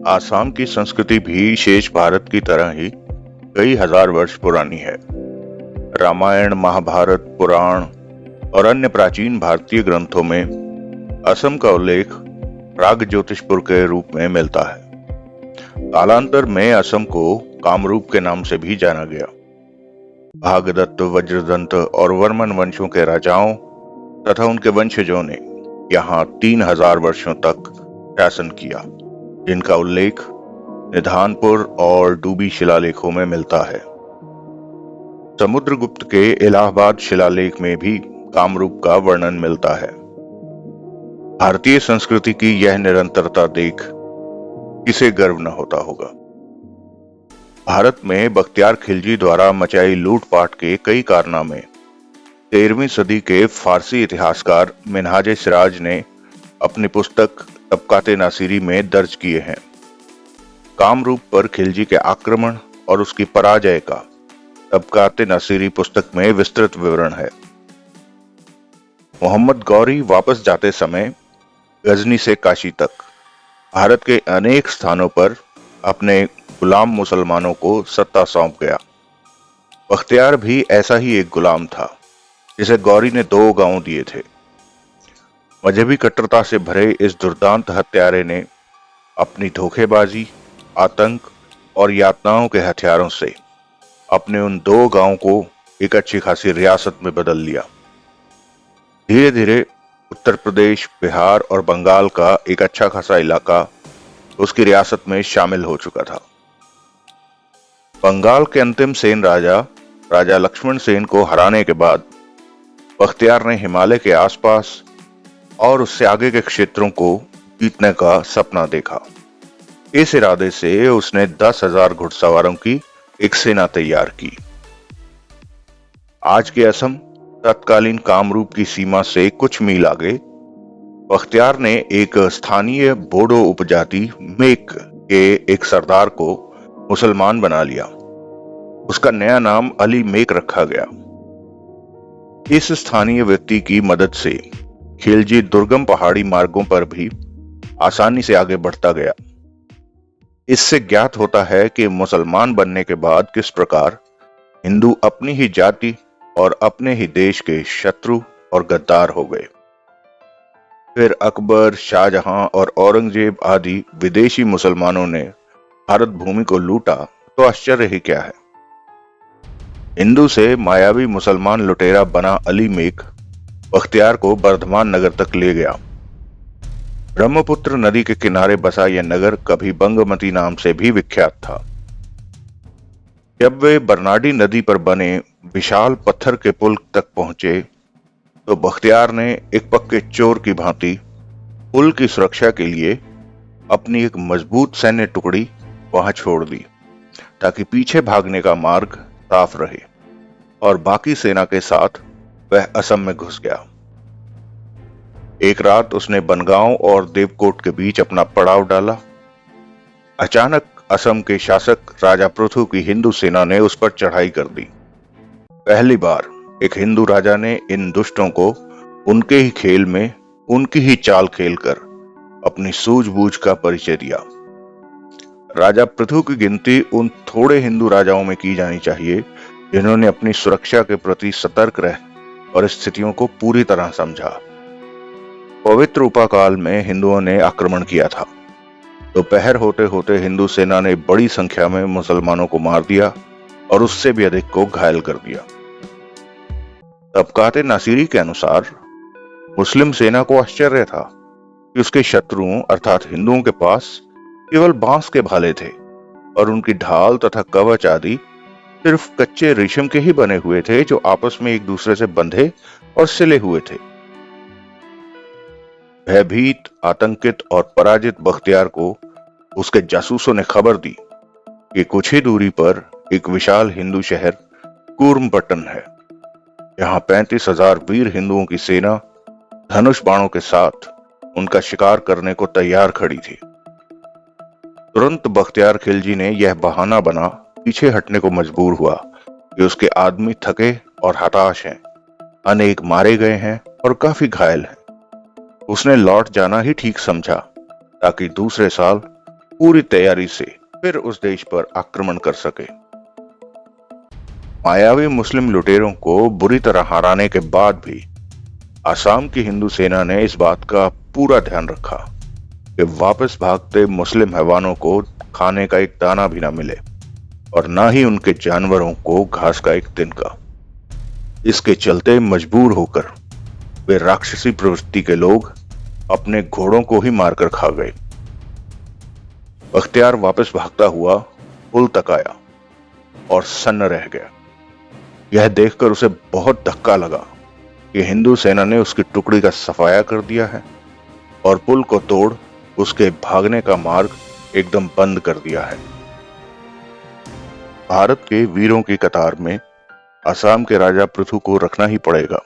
आसाम की संस्कृति भी शेष भारत की तरह ही कई हजार वर्ष पुरानी है। रामायण, महाभारत, पुराण और अन्य प्राचीन भारतीय ग्रंथों में असम का उल्लेख प्राग ज्योतिषपुर के रूप में मिलता है। कालांतर में असम को कामरूप के नाम से भी जाना गया। भागदत्त, वज्रदंत और वर्मन वंशों के राजाओं तथा उनके वंशजों ने यहाँ 3000 वर्षों तक शासन किया, जिनका उल्लेख निधानपुर और डूबी शिलालेखों में मिलता है। समुद्रगुप्त के इलाहाबाद शिलालेख में भी कामरूप का वर्णन मिलता है। भारतीय संस्कृति की यह निरंतरता देख किसे गर्व न होता होगा। भारत में बख्तियार खिलजी द्वारा मचाई लूटपाट के कई कारनामे 13वीं सदी के फारसी इतिहासकार मिन्हाज सिराज ने अपनी पुस्तक तबकाते नासिरी में दर्ज किए हैं। कामरूप पर खिलजी के आक्रमण और उसकी पराजय का तबकाते नासिरी पुस्तक में विस्तृत विवरण है। मोहम्मद गौरी वापस जाते समय गजनी से काशी तक भारत के अनेक स्थानों पर अपने गुलाम मुसलमानों को सत्ता सौंप गया। बख्तियार भी ऐसा ही एक गुलाम था, जिसे गौरी ने 2 गांव दिए थे। मजहबी कट्टरता से भरे इस दुर्दांत हत्यारे ने अपनी धोखेबाजी, आतंक और यातनाओं के हथियारों से अपने उन 2 गांवों को एक अच्छी खासी रियासत में बदल लिया। धीरे धीरे उत्तर प्रदेश, बिहार और बंगाल का एक अच्छा खासा इलाका उसकी रियासत में शामिल हो चुका था। बंगाल के अंतिम सेन राजा लक्ष्मण सेन को हराने के बाद बख्तियार ने हिमालय के आसपास और उससे आगे के क्षेत्रों को जीतने का सपना देखा। इस इरादे से उसने 10,000 घुड़सवारों की एक सेना तैयार की। आज के असम तत्कालीन कामरूप की सीमा से कुछ मील आगे बख्तियार ने एक स्थानीय बोडो उपजाति मेक के एक सरदार को मुसलमान बना लिया। उसका नया नाम अली मेक रखा गया। इस स्थानीय व्यक्ति की मदद से खिलजी दुर्गम पहाड़ी मार्गों पर भी आसानी से आगे बढ़ता गया। इससे ज्ञात होता है कि मुसलमान बनने के बाद किस प्रकार हिंदू अपनी ही जाति और अपने ही देश के शत्रु और गद्दार हो गए। फिर अकबर, शाहजहां और औरंगजेब आदि विदेशी मुसलमानों ने भारत भूमि को लूटा तो आश्चर्य ही क्या है। हिंदू से मायावी मुसलमान लुटेरा बना अली मेक बख्तियार को बर्धमान नगर तक ले गया। ब्रह्मपुत्र नदी के किनारे बसा यह नगर कभी बंगमती नाम से भी विख्यात था। जब वे बरनाडी नदी पर बने विशाल पत्थर के पुल तक पहुंचे तो बख्तियार ने एक पक्के चोर की भांति पुल की सुरक्षा के लिए अपनी एक मजबूत सैन्य टुकड़ी वहां छोड़ दी, ताकि पीछे भागने का मार्ग साफ रहे, और बाकी सेना के साथ वह असम में घुस गया। एक रात उसने बनगांव और देवकोट के बीच अपना पड़ाव डाला। अचानक असम के शासक राजा पृथु की हिंदू सेना ने उस पर चढ़ाई कर दी। पहली बार एक हिंदू राजा ने इन दुष्टों को उनके ही खेल में, उनकी ही चाल खेलकर अपनी सूझबूझ का परिचय दिया। राजा पृथु की गिनती उन थोड़े हिंदू राजाओं में की जानी चाहिए जिन्होंने अपनी सुरक्षा के प्रति सतर्क रह और स्थितियों को पूरी तरह समझा। पवित्र उपाकाल में हिंदुओं ने आक्रमण किया था। दोपहर होते होते हिंदू सेना ने बड़ी संख्या में मुसलमानों को मार दिया और उससे भी अधिक को घायल कर दिया। तबकाते नासिरी के अनुसार मुस्लिम सेना को आश्चर्य था कि उसके शत्रुओं अर्थात हिंदुओं के पास केवल बांस के भाले थे और उनकी ढाल तथा कवच आदि सिर्फ कच्चे रेशम के ही बने हुए थे, जो आपस में एक दूसरे से बंधे और सिले हुए थे। भयभीत, आतंकित और पराजित बख्तियार को उसके जासूसों ने खबर दी कि कुछ ही दूरी पर एक विशाल हिंदू शहर कूर्मपट्टन है। यहाँ 35,000 वीर हिंदुओं की सेना धनुष बाणों के साथ उनका शिकार करने को तैयार खड़ी थी। तुरंत बख्तियार खिलजी ने यह बहाना बना पीछे हटने को मजबूर हुआ कि उसके आदमी थके और हताश हैं, अनेक मारे गए हैं और काफी घायल हैं। उसने लौट जाना ही ठीक समझा ताकि दूसरे साल पूरी तैयारी से फिर उस देश पर आक्रमण कर सके। मायावी मुस्लिम लुटेरों को बुरी तरह हराने के बाद भी असम की हिंदू सेना ने इस बात का पूरा ध्यान रखा कि वापस भागते मुस्लिम हैवानों को खाने का एक दाना भी ना मिले और ना ही उनके जानवरों को घास का एक तिनका। इसके चलते मजबूर होकर वे राक्षसी प्रवृत्ति के लोग अपने घोड़ों को ही मारकर खा गए। बख्तियार वापस भागता हुआ पुल तक आया और सन्न रह गया। यह देखकर उसे बहुत धक्का लगा कि हिंदू सेना ने उसकी टुकड़ी का सफाया कर दिया है और पुल को तोड़ उसके भागने का मार्ग एकदम बंद कर दिया है। भारत के वीरों की कतार में असम के राजा पृथु को रखना ही पड़ेगा,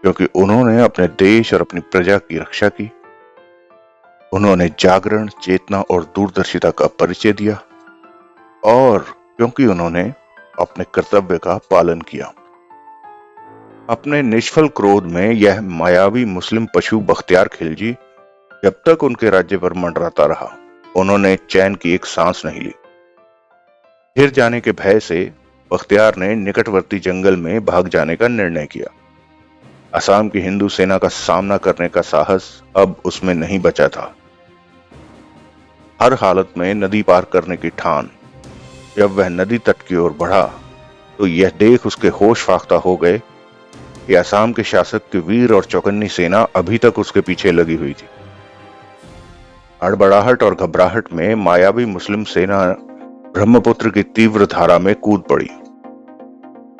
क्योंकि उन्होंने अपने देश और अपनी प्रजा की रक्षा की। उन्होंने जागरण, चेतना और दूरदर्शिता का परिचय दिया और क्योंकि उन्होंने अपने कर्तव्य का पालन किया। अपने निष्फल क्रोध में यह मायावी मुस्लिम पशु बख्तियार खिलजी जब तक उनके राज्य पर मंडराता रहा, उन्होंने चैन की एक सांस नहीं ली। घिर जाने के भय से बख्तियार ने निकटवर्ती जंगल में भाग जाने का निर्णय किया। असम की हिंदू सेना का सामना करने का साहस अब उसमें नहीं बचा था। हर हालत में नदी पार करने की ठान। जब वह नदी तट की ओर बढ़ा तो यह देख उसके होश फाख्ता हो गए कि असम के शासक की वीर और चौकन्नी सेना अभी तक उसके पीछे लगी हुई थी। हड़बड़ाहट और घबराहट में मायावी मुस्लिम सेना ब्रह्मपुत्र की तीव्र धारा में कूद पड़ी।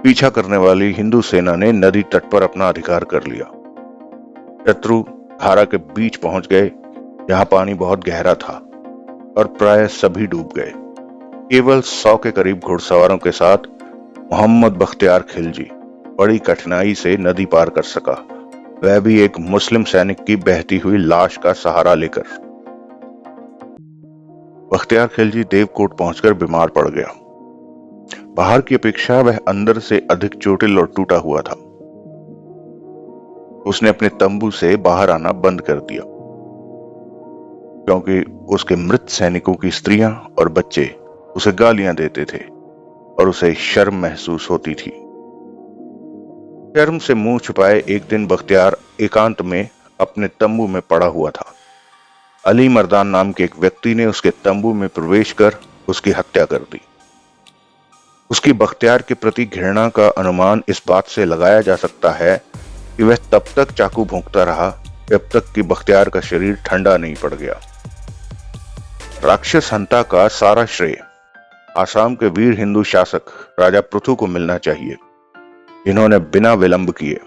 पीछा करने वाली हिंदू सेना ने नदी तट पर अपना अधिकार कर लिया। शत्रु धारा के बीच पहुंच गए, जहां पानी बहुत गहरा था और प्राय सभी डूब गए। केवल 100 के करीब घुड़सवारों के साथ मोहम्मद बख्तियार खिलजी बड़ी कठिनाई से नदी पार कर सका, वह भी एक मुस्लिम सैनिक की बहती हुई लाश का सहारा लेकर। बख्तियार खिलजी देवकोट पहुंचकर बीमार पड़ गया। बाहर की अपेक्षा वह अंदर से अधिक चोटिल और टूटा हुआ था। उसने अपने तंबू से बाहर आना बंद कर दिया, क्योंकि उसके मृत सैनिकों की स्त्रियां और बच्चे उसे गालियां देते थे और उसे शर्म महसूस होती थी। शर्म से मुंह छुपाए एक दिन बख्तियार एकांत में अपने तंबू में पड़ा हुआ था। अली मर्दान नाम के एक व्यक्ति ने उसके तंबू में प्रवेश कर उसकी हत्या कर दी। उसकी बख्तियार के प्रति घृणा का अनुमान इस बात से लगाया जा सकता है कि वह तब तक चाकू भोंकता रहा जब तक कि बख्तियार का शरीर ठंडा नहीं पड़ गया। राक्षस हंता का सारा श्रेय असम के वीर हिंदू शासक राजा पृथु को मिलना चाहिए, जिन्होंने बिना विलंब किए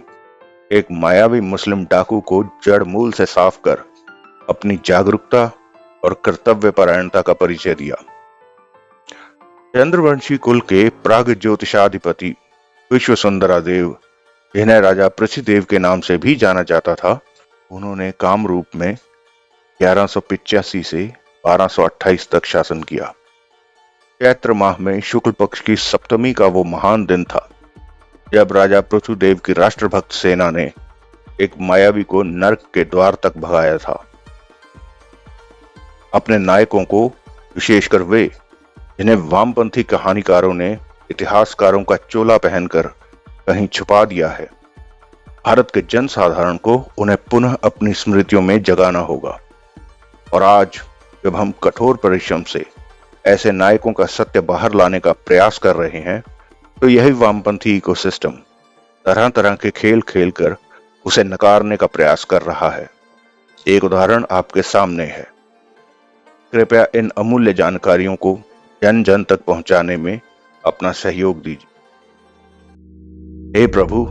एक मायावी मुस्लिम डाकू को जड़ मूल से साफ कर अपनी जागरूकता और कर्तव्य परायणता का परिचय दिया। चंद्रवंशी कुल के प्राग ज्योतिषाधिपति विश्व सुंदरादेव, जिन्हें राजा पृथ्वीदेव के नाम से भी जाना जाता था, उन्होंने कामरूप में 1185 से 1228 तक शासन किया। चैत्र माह में शुक्ल पक्ष की सप्तमी का वो महान दिन था जब राजा पृथ्वीदेव की राष्ट्रभक्त सेना ने एक मायावी को नरक के द्वार तक भगाया था। अपने नायकों को, विशेषकर वे जिन्हें वामपंथी कहानीकारों ने इतिहासकारों का चोला पहनकर कहीं छुपा दिया है, भारत के जनसाधारण को उन्हें पुनः अपनी स्मृतियों में जगाना होगा। और आज जब हम कठोर परिश्रम से ऐसे नायकों का सत्य बाहर लाने का प्रयास कर रहे हैं, तो यही वामपंथी इकोसिस्टम तरह तरह के खेल खेलकर उसे नकारने का प्रयास कर रहा है। एक उदाहरण आपके सामने है। कृपया इन अमूल्य जानकारियों को जन जन तक पहुंचाने में अपना सहयोग दीजिए। हे प्रभु,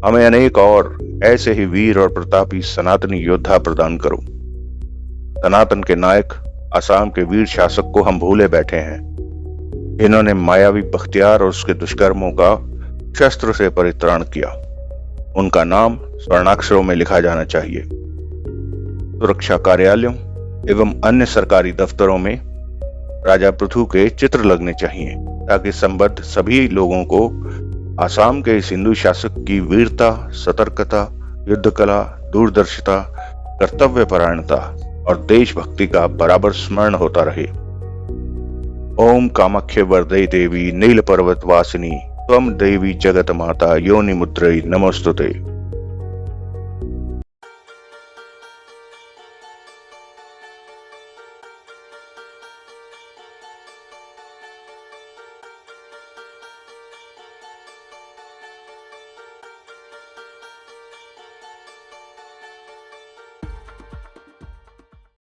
हमें अनेक और ऐसे ही वीर और प्रतापी सनातनी योद्धा प्रदान करो। सनातन के नायक असम के वीर शासक को हम भूले बैठे हैं। इन्होंने मायावी बख्तियार और उसके दुष्कर्मों का शस्त्र से परित्राण किया। उनका नाम स्वर्णाक्षरों में लिखा जाना चाहिए। सुरक्षा कार्यालयों एवं अन्य सरकारी दफ्तरों में राजा पृथु के चित्र लगने चाहिए, ताकि संबद्ध सभी लोगों को असम के इस हिंदू शासक की वीरता, सतर्कता, युद्ध कला, दूरदर्शिता, कर्तव्य परायणता और देशभक्ति का बराबर स्मरण होता रहे। ओम कामाख्य वरदे देवी नील पर्वत वासिनी त्वम देवी जगत माता योनि मुद्रई नमोस्तुते।